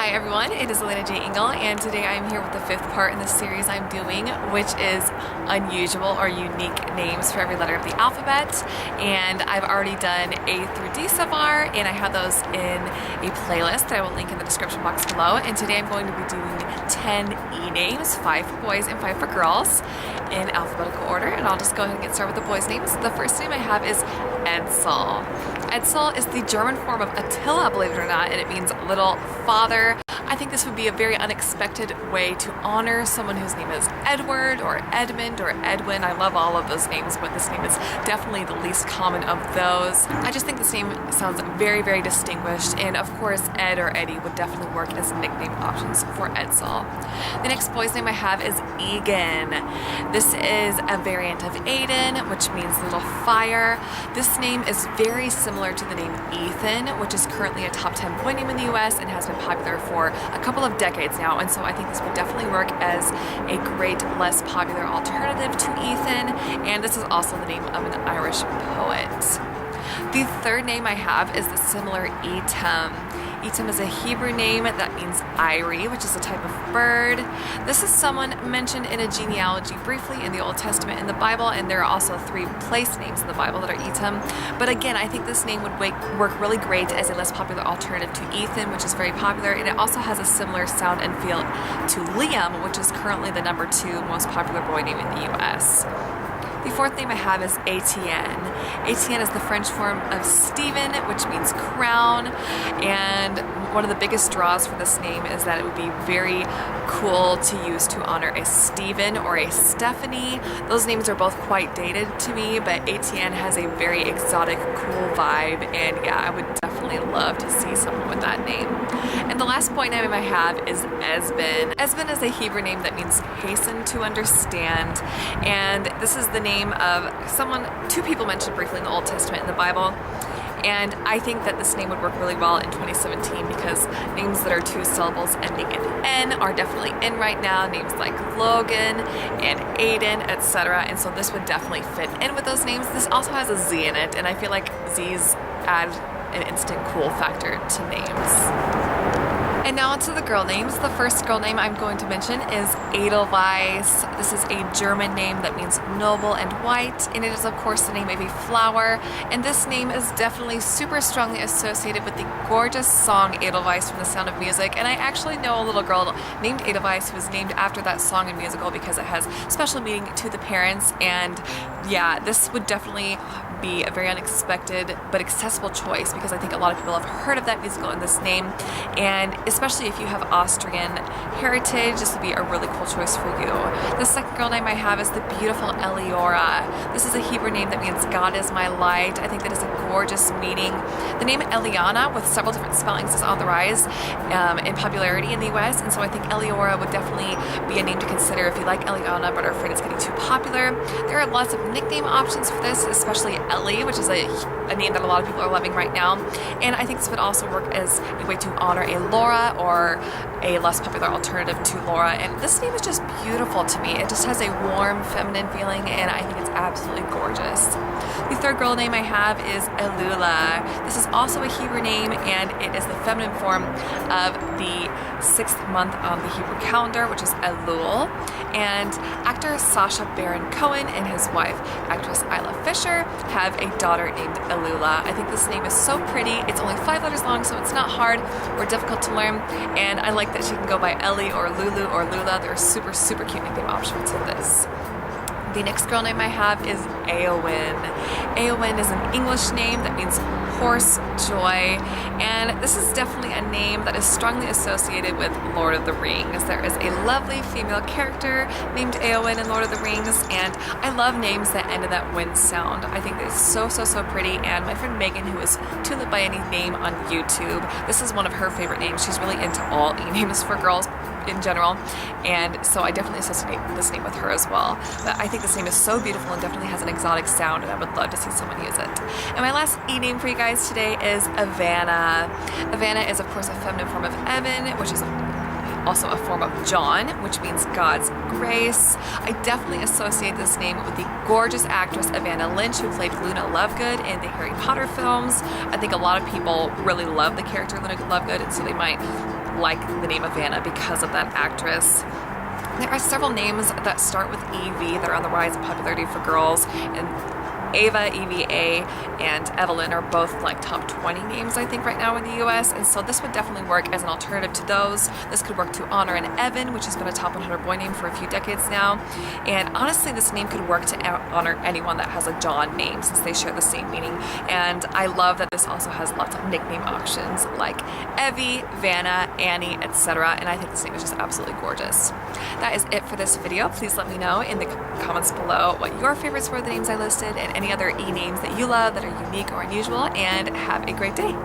Hi everyone, it is alenajingle, and today I'm here with the fifth part in the series I'm doing, which is unusual or unique names for every letter of the alphabet. And I've already done A through D so far, and I have those in a playlist that I will link in the description box below. And today I'm going to be doing 10 E names, 5 for boys and 5 for girls, in alphabetical order. And I'll just go ahead and get started with the boys' names. The first name I have is Edsel. Edsel is the German form of Attila, believe it or not, and it means little father. I think this would be a very unexpected way to honor someone whose name is Edward or Edmund or Edwin. I love all of those names, but this name is definitely the least common of those. I just think this name sounds very, very distinguished, and of course Ed or Eddie would definitely work as nickname options for Edsel. The next boy's name I have is Egan. This is a variant of Aiden, which means little fire. This name is very similar to the name Ethan, which is currently a top 10 boy name in the US and has been popular for a couple of decades now, and so I think this would definitely work as a great, less popular alternative to Ethan, and this is also the name of an Irish poet. The third name I have is the similar Etam. Etam is a Hebrew name that means eyrie, which is a type of bird. This is someone mentioned in a genealogy briefly in the Old Testament in the Bible, and there are also 3 place names in the Bible that are Etam. But again, I think this name would work really great as a less popular alternative to Ethan, which is very popular, and it also has a similar sound and feel to Liam, which is currently the number 2 most popular boy name in the US. The fourth name I have is Etienne. Etienne is the French form of Stephen, which means crown, and one of the biggest draws for this name is that it would be very cool to use to honor a Stephen or a Stephanie. Those names are both quite dated to me, but Etienne has a very exotic, cool vibe, and yeah, I would definitely love to see someone with that name. And the last boy name I have is Ezbon. Ezbon is a Hebrew name that means hasten to understand, and this is the name of someone 2 people mentioned briefly in the Old Testament in the Bible. And I think that this name would work really well in 2017 because names that are 2 syllables ending in N are definitely in right now. Names like Logan and Aiden, etc. And so this would definitely fit in with those names. This also has a Z in it, and I feel like Z's add an instant cool factor to names. And now onto the girl names. The first girl name I'm going to mention is Edelweiss. This is a German name that means noble and white, and it is of course the name of a flower. And this name is definitely super strongly associated with the gorgeous song Edelweiss from The Sound of Music. And I actually know a little girl named Edelweiss who was named after that song and musical because it has special meaning to the parents. And yeah, this would definitely be a very unexpected but accessible choice because I think a lot of people have heard of that musical and this name, and especially if you have Austrian heritage, this would be a really cool choice for you. The second girl name I have is the beautiful Eliora. This is a Hebrew name that means God is my light. I think that is a gorgeous meaning. The name Eliana, with several different spellings, is on the rise in popularity in the US, and so I think Eliora would definitely be a name to consider if you like Eliana but are afraid it's getting too popular. There are lots of nickname options for this, especially Ellie, which is a name that a lot of people are loving right now, and I think this would also work as a way to honor a Laura or a less popular alternative to Laura. And this name is just beautiful to me. It just has a warm feminine feeling, and I think it's absolutely gorgeous. The third girl name I have is Elula. This is also a Hebrew name, and it is the feminine form of the 6th month on the Hebrew calendar, which is Elul. And actor Sacha Baron Cohen and his wife, actress Isla Fisher, have a daughter named Elula. I think this name is so pretty. It's only 5 letters long, so it's not hard or difficult to learn, and I like that she can go by Ellie or Lulu or Lula. There are super, super cute nickname options with this. The next girl name I have is Eowyn. Eowyn is an English name that means horse joy, and this is definitely a name that is strongly associated with Lord of the Rings. There is a lovely female character named Eowyn in Lord of the Rings, and I love names that end in that wind sound. I think it's so, so, so pretty, and my friend Megan, who is Tulip by Any Name on YouTube, this is one of her favorite names. She's really into all E-names for girls in general, and so I definitely associate this name with her as well. But I think this name is so beautiful and definitely has an exotic sound, and I would love to see someone use it. And my last E-name for you guys today is Evanna. Evanna is of course a feminine form of Evan, which is also a form of John, which means God's grace. I definitely associate this name with the gorgeous actress Evanna Lynch, who played Luna Lovegood in the Harry Potter films. I think a lot of people really love the character Luna Lovegood, and so they might like the name Evanna because of that actress. There are several names that start with EV that are on the rise in popularity for girls, and Ava, EVA, and Evelyn are both like top 20 names I think right now in the US, and so this would definitely work as an alternative to those. This could work to honor an Evan, which has been a top 100 boy name for a few decades now, and honestly this name could work to honor anyone that has a John name since they share the same meaning. And I love that this also has lots of nickname options like Evie, Vanna, Annie, etc., and I think this name is just absolutely gorgeous. That is it for this video. Please let me know in the comments below what your favorites were, the names I listed, and any other E names that you love that are unique or unusual, and have a great day.